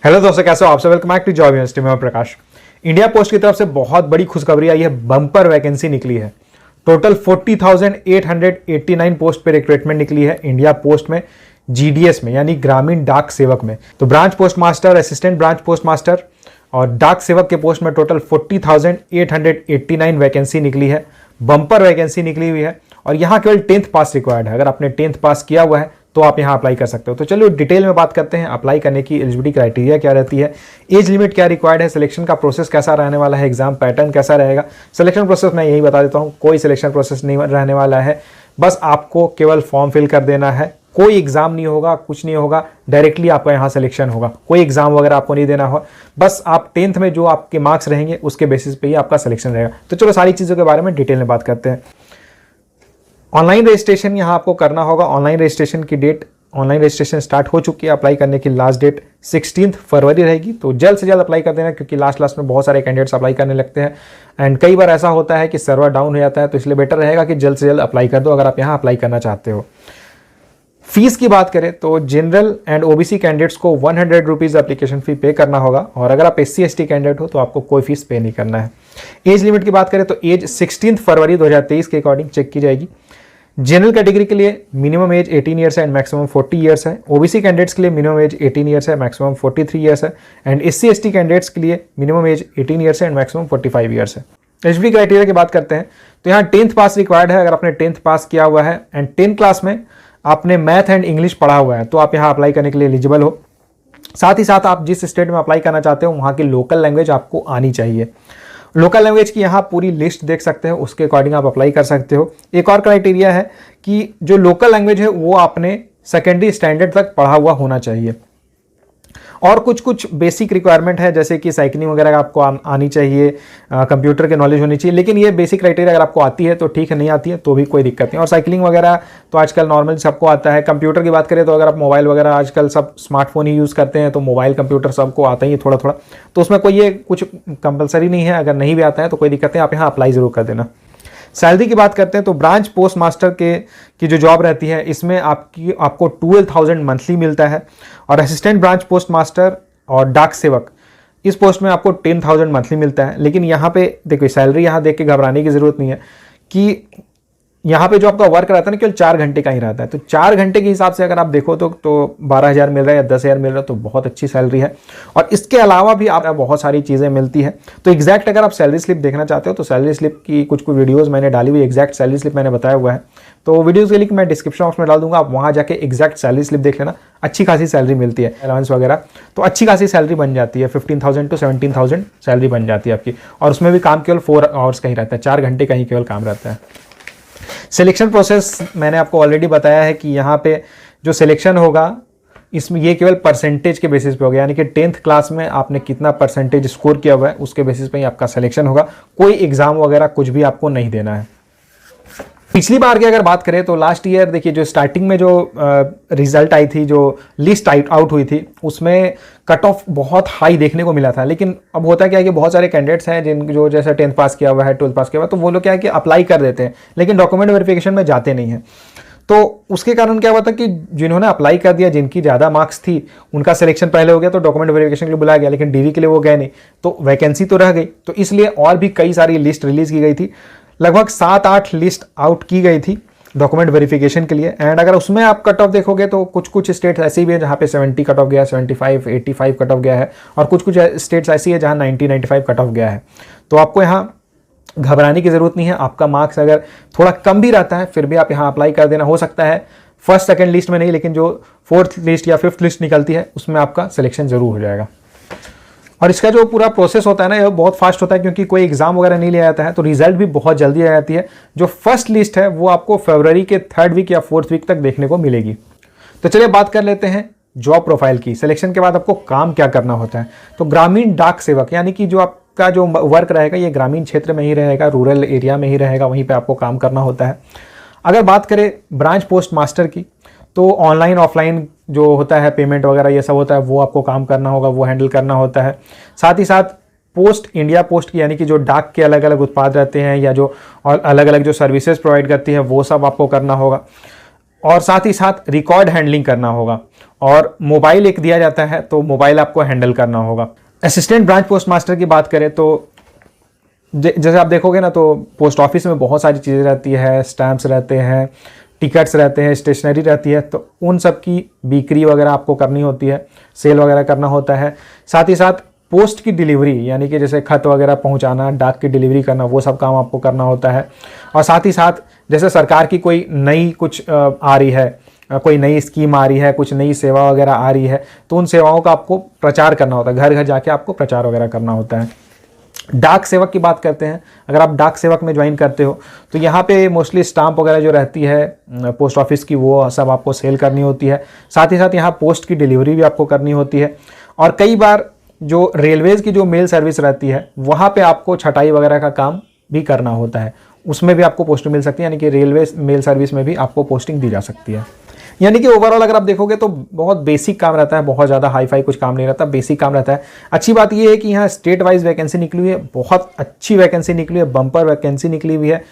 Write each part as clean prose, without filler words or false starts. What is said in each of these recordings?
Hello दोस्तों, कैसे हो आप सब। Welcome back to job university में प्रकाश। इंडिया पोस्ट की तरफ से बहुत बड़ी खुशखबरी आई है। बम्पर वैकेंसी निकली है। टोटल 40,889 पोस्ट पे रिक्रूटमेंट निकली है इंडिया पोस्ट में, जीडीएस में यानी ग्रामीण डाक सेवक में। तो branch post master, assistant branch post master और डाक सेवक के पोस्ट में टोटल 40,889 वैकेंसी निकली है। बम्पर वैकेंसी निकली हुई है और यहाँ केवल 10th पास रिक्वायर्ड है। अगर आपने 10th पास किया हुआ है तो आप यहाँ अप्लाई कर सकते हो। तो चलिए डिटेल में बात करते हैं। अप्लाई करने की एलिजिबिलिटी क्राइटेरिया क्या रहती है, एज लिमिट क्या रिक्वायर्ड है, सिलेक्शन का प्रोसेस कैसा रहने वाला है, एग्जाम पैटर्न कैसा रहेगा। सिलेक्शन प्रोसेस मैं यही बता देता हूँ, कोई सिलेक्शन प्रोसेस नहीं रहने वाला है। बस आपको केवल फॉर्म फिल कर देना है, कोई एग्जाम नहीं होगा, कुछ नहीं होगा, डायरेक्टली आपका यहाँ सिलेक्शन होगा। कोई एग्जाम वगैरह आपको नहीं देना हो, बस आप 10th में जो आपके मार्क्स रहेंगे उसके बेसिस पे ही आपका सिलेक्शन रहेगा। तो चलो सारी चीज़ों के बारे में डिटेल में बात करते हैं। ऑनलाइन रजिस्ट्रेशन यहाँ आपको करना होगा। ऑनलाइन रजिस्ट्रेशन की डेट, ऑनलाइन रजिस्ट्रेशन स्टार्ट हो चुकी है। अप्लाई करने की लास्ट डेट 16 फरवरी रहेगी। तो जल्द से जल्द अप्लाई कर देना, क्योंकि लास्ट में बहुत सारे कैंडिडेट्स अप्लाई करने लगते हैं एंड कई बार ऐसा होता है कि सर्वर डाउन हो जाता है। तो इसलिए बेटर रहेगा कि जल्द से जल्द अप्लाई कर दो अगर आप यहाँ अप्लाई करना चाहते हो। फीस की बात करें तो जनरल एंड ओबीसी कैंडिडेट्स को 100 रुपीज़ एप्लीकेशन फी पे करना होगा और अगर आप SC/ST कैंडिडेट हो तो आपको कोई फीस पे नहीं करना है। एज लिमिट की बात करें तो एज 16 फरवरी 2023 के अकॉर्डिंग चेक की जाएगी। जनरल कैटेगरी के लिए मिनिमम एज 18 ईयर्स है एंड मैक्सिमम 40 ईयर्स है। ओबीसी कैंडिडेट्स के लिए मिनिमम एज 18 ईयर्स है, मैक्सिमम 43 ईयर्स है एंड SC/ST कैंडिडेट्स के लिए मिनिमम एज 18 ईयर्स है एंड मैक्सिमम 45 ईयर्स है। एलिजिबिलिटी क्राइटेरिया की बात करते हैं तो यहाँ 10th पास रिक्वायर्ड है। अगर आपने 10th पास किया हुआ है एंड 10th क्लास में आपने मैथ एंड इंग्लिश पढ़ा हुआ है तो आप यहाँ अप्लाई करने के लिए एलिजिबल हो। साथ ही साथ आप जिस स्टेट में अप्लाई करना चाहते हो वहाँ की लोकल लैंग्वेज आपको आनी चाहिए। लोकल लैंग्वेज की यहाँ पूरी लिस्ट देख सकते हो, उसके अकॉर्डिंग आप अप्लाई कर सकते हो। एक और क्राइटेरिया है कि जो लोकल लैंग्वेज है वो आपने सेकेंडरी स्टैंडर्ड तक पढ़ा हुआ होना चाहिए। और कुछ बेसिक रिक्वायरमेंट है, जैसे कि साइकिलिंग वगैरह आपको आनी चाहिए, कंप्यूटर की नॉलेज होनी चाहिए। लेकिन ये बेसिक क्राइटेरिया अगर आपको आती है तो ठीक है, नहीं आती है तो भी कोई दिक्कत नहीं। और साइकिलिंग वगैरह तो आजकल नॉर्मल सबको आता है। कंप्यूटर की बात करें तो अगर आप मोबाइल वगैरह, आजकल सब स्मार्टफोन ही यूज़ करते हैं तो मोबाइल कंप्यूटर सबको आता ही है थोड़ा थोड़ा, तो उसमें कोई ये कुछ कंपलसरी नहीं है। अगर नहीं भी आता है तो कोई दिक्कत नहीं, आप यहाँ अप्लाई ज़रूर कर देना। सैलरी की बात करते हैं तो ब्रांच पोस्ट मास्टर की जो जॉब रहती है इसमें आपको 12,000 मंथली मिलता है और असिस्टेंट ब्रांच पोस्ट मास्टर और डाक सेवक इस पोस्ट में आपको 10,000 मंथली मिलता है। लेकिन यहाँ पे देखो, सैलरी यहाँ देख के घबराने की ज़रूरत नहीं है कि यहाँ पे जो आपका वर्क रहता है ना केवल 4 घंटे का ही रहता है। तो 4 घंटे के हिसाब से अगर आप देखो तो 12,000 मिल रहा है या 10,000 मिल रहा है तो बहुत अच्छी सैलरी है। और इसके अलावा भी आप बहुत सारी चीज़ें मिलती है। तो एग्जैक्ट अगर आप सैलरी स्लिप देखना चाहते हो तो सैलरी स्लिप की कुछ वीडियोज़ मैंने डाली हुई, एग्जैक्ट सैलरी स्लिप मैंने बताया हुआ है। तो वीडियोज़ के लिंक मैं डिस्क्रिप्शन बॉक्स में डाल दूंगा, आप वहाँ जाके एग्जैक्ट सैलरी स्लिप देख लेना। अच्छी खासी सैलरी मिलती है, अलाउंस वगैरह तो अच्छी खासी सैलरी बन जाती है। 15,000 to 17,000 सैलरी बन जाती है आपकी। और उसमें भी काम केवल 4 आवर्स का ही रहता है, 4 घंटे का ही केवल काम रहता है। सिलेक्शन प्रोसेस मैंने आपको ऑलरेडी बताया है कि यहाँ पे जो सिलेक्शन होगा इसमें ये केवल परसेंटेज के बेसिस पे होगा, यानी कि 10th क्लास में आपने कितना परसेंटेज स्कोर किया हुआ है उसके बेसिस पे ही आपका सिलेक्शन होगा। कोई एग्जाम वगैरह कुछ भी आपको नहीं देना है। पिछली बार की अगर बात करें तो लास्ट ईयर देखिए, जो स्टार्टिंग में जो रिजल्ट आई थी, जो लिस्ट आउट हुई थी, उसमें कट ऑफ बहुत हाई देखने को मिला था। लेकिन अब होता क्या है कि बहुत सारे कैंडिडेट्स हैं जो जैसे 10th पास किया हुआ है, 12th पास किया हुआ है, तो वो लोग क्या है कि अप्लाई कर देते हैं लेकिन डॉक्यूमेंट वेरिफिकेशन में जाते नहीं हैं। तो उसके कारण क्या हुआ था कि जिन्होंने अप्लाई कर दिया, जिनकी ज़्यादा मार्क्स थी, उनका सिलेक्शन पहले हो गया तो डॉक्यूमेंट वेरिफिकेशन के लिए बुलाया गया, लेकिन DV के लिए वो गए नहीं, तो वैकेंसी तो रह गई। तो इसलिए और भी कई सारी लिस्ट रिलीज की गई थी, लगभग 7-8 लिस्ट आउट की गई थी डॉक्यूमेंट वेरिफिकेशन के लिए। एंड अगर उसमें आप कट ऑफ देखोगे तो कुछ स्टेट्स ऐसी भी है जहाँ पे 70 कट ऑफ गया है, 75, 85 कट ऑफ गया है, और कुछ स्टेट्स ऐसी है जहाँ 90, 95 कट ऑफ गया है। तो आपको यहाँ घबराने की ज़रूरत नहीं है। आपका मार्क्स अगर थोड़ा कम भी रहता है फिर भी आप यहाँ अप्लाई कर देना। हो सकता है फर्स्ट सेकंड लिस्ट में नहीं, लेकिन जो 4th लिस्ट या 5th लिस्ट निकलती है उसमें आपका सिलेक्शन ज़रूर हो जाएगा। और इसका जो पूरा प्रोसेस होता है ना, ये बहुत फास्ट होता है, क्योंकि कोई एग्जाम वगैरह नहीं लिया जाता है तो रिजल्ट भी बहुत जल्दी आ जाती है। जो फर्स्ट लिस्ट है वो आपको फरवरी के 3rd वीक या 4th वीक तक देखने को मिलेगी। तो चलिए बात कर लेते हैं जॉब प्रोफाइल की। सिलेक्शन के बाद आपको काम क्या करना होता है। तो ग्रामीण डाक सेवक, यानी कि जो आपका जो वर्क रहेगा ये ग्रामीण क्षेत्र में ही रहेगा, रूरल एरिया में ही रहेगा, वहीं पर आपको काम करना होता है। अगर बात करें ब्रांच पोस्ट मास्टर की तो ऑनलाइन ऑफलाइन जो होता है पेमेंट वगैरह ये सब होता है, वो आपको काम करना होगा, वो हैंडल करना होता है। साथ ही साथ पोस्ट, इंडिया पोस्ट की, यानी कि जो डाक के अलग अलग उत्पाद रहते हैं या जो अलग अलग जो सर्विसेज प्रोवाइड करती है वो सब आपको करना होगा। और साथ ही साथ रिकॉर्ड हैंडलिंग करना होगा और मोबाइल एक दिया जाता है, तो मोबाइल आपको हैंडल करना होगा। असिस्टेंट ब्रांच पोस्ट मास्टर की बात करें तो जैसे आप देखोगे ना, तो पोस्ट ऑफिस में बहुत सारी चीज़ें रहती है, स्टैम्प्स रहते हैं, टिकट्स रहते हैं, स्टेशनरी रहती है, तो उन सब की बिक्री वगैरह आपको करनी होती है, सेल वगैरह करना होता है। साथ ही साथ पोस्ट की डिलीवरी, यानी कि जैसे खत वगैरह पहुंचाना, डाक की डिलीवरी करना, वो सब काम आपको करना होता है। और साथ ही साथ जैसे सरकार की कोई नई कुछ आ रही है, कोई नई स्कीम आ रही है, कुछ नई सेवा वगैरह आ रही है, तो उन सेवाओं का आपको प्रचार करना होता है, घर घर जाके आपको प्रचार वगैरह करना होता है। डाक सेवक की बात करते हैं, अगर आप डाक सेवक में ज्वाइन करते हो तो यहाँ पे मोस्टली स्टाम्प वगैरह जो रहती है पोस्ट ऑफिस की, वो सब आपको सेल करनी होती है। साथ ही साथ यहाँ पोस्ट की डिलीवरी भी आपको करनी होती है। और कई बार जो रेलवेज़ की जो मेल सर्विस रहती है, वहाँ पे आपको छटाई वगैरह का काम भी करना होता है, उसमें भी आपको पोस्टिंग मिल सकती है, यानी कि रेलवे मेल सर्विस में भी आपको पोस्टिंग दी जा सकती है। यानी कि ओवरऑल अगर आप देखोगे तो बहुत बेसिक काम रहता है, बहुत ज़्यादा हाई फाई कुछ काम नहीं रहता, बेसिक काम रहता है। अच्छी बात यह है कि यहाँ स्टेट वाइज वैकेंसी निकली हुई है, बहुत अच्छी वैकेंसी निकली है, बम्पर वैकेंसी निकली हुई है।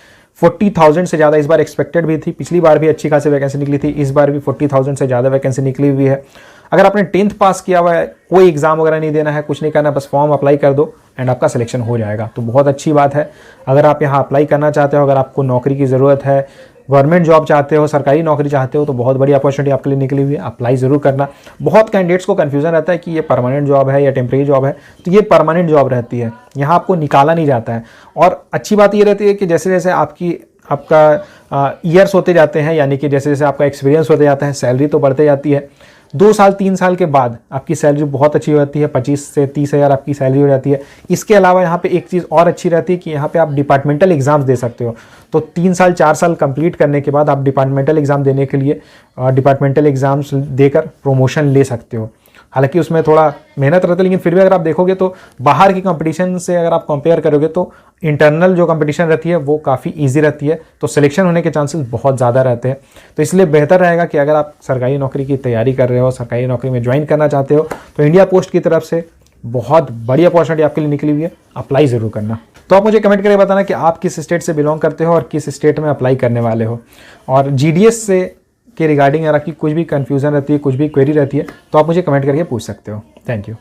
40,000 से ज़्यादा इस बार एक्सपेक्टेड भी थी, पिछली बार भी अच्छी खासी वैकेंसी निकली थी, इस बार भी 40,000 से ज़्यादा वैकेंसी निकली हुई है। अगर आपने 10th पास किया हुआ है, कोई एग्जाम वगैरह नहीं देना है, कुछ नहीं करना, बस फॉर्म अप्लाई कर दो एंड आपका सिलेक्शन हो जाएगा, तो बहुत अच्छी बात है। अगर आप यहाँ अप्लाई करना चाहते हो, अगर आपको नौकरी की ज़रूरत है, गवर्नमेंट जॉब चाहते हो, सरकारी नौकरी चाहते हो, तो बहुत बड़ी अपॉर्चुनिटी आपके लिए निकली हुई है, अप्लाई ज़रूर करना। बहुत कैंडिडेट्स को कन्फ्यूजन रहता है कि ये परमानेंट जॉब है या टेम्प्रेरी जॉब है, तो ये परमानेंट जॉब रहती है, यहाँ आपको निकाला नहीं जाता है। और अच्छी बात ये रहती है कि जैसे जैसे आपका ईयर्स होते जाते हैं, यानी कि जैसे जैसे आपका एक्सपीरियंस होते जाता है, सैलरी तो बढ़ते जाती है। 2 साल 3 साल के बाद आपकी सैलरी बहुत अच्छी हो जाती है, 25 से 30 हज़ार आपकी सैलरी हो जाती है। इसके अलावा यहाँ पे एक चीज़ और अच्छी रहती है कि यहाँ पे आप डिपार्टमेंटल एग्जाम्स दे सकते हो। तो 3 साल 4 साल कंप्लीट करने के बाद आप डिपार्टमेंटल एग्जाम देने के लिए डिपार्टमेंटल एग्जाम्स देकर प्रमोशन ले सकते हो। हालांकि उसमें थोड़ा मेहनत रहती है, लेकिन फिर भी अगर आप देखोगे तो बाहर की कंपटीशन से अगर आप कंपेयर करोगे तो इंटरनल जो कंपटीशन रहती है वो काफ़ी इजी रहती है, तो सिलेक्शन होने के चांसेस बहुत ज़्यादा रहते हैं। तो इसलिए बेहतर रहेगा कि अगर आप सरकारी नौकरी की तैयारी कर रहे हो, सरकारी नौकरी में ज्वाइन करना चाहते हो, तो इंडिया पोस्ट की तरफ से बहुत बड़ी अपॉर्चुनिटी आपके लिए निकली हुई है, अप्लाई ज़रूर करना। तो आप मुझे कमेंट करके बताना कि आप किस स्टेट से बिलोंग करते हो और किस स्टेट में अप्लाई करने वाले हो। और GDS से के रिगार्डिंग अगर आपकी कुछ भी कन्फ्यूज़न रहती है, कुछ भी क्वेरी रहती है, तो आप मुझे कमेंट करके पूछ सकते हो। Thank you.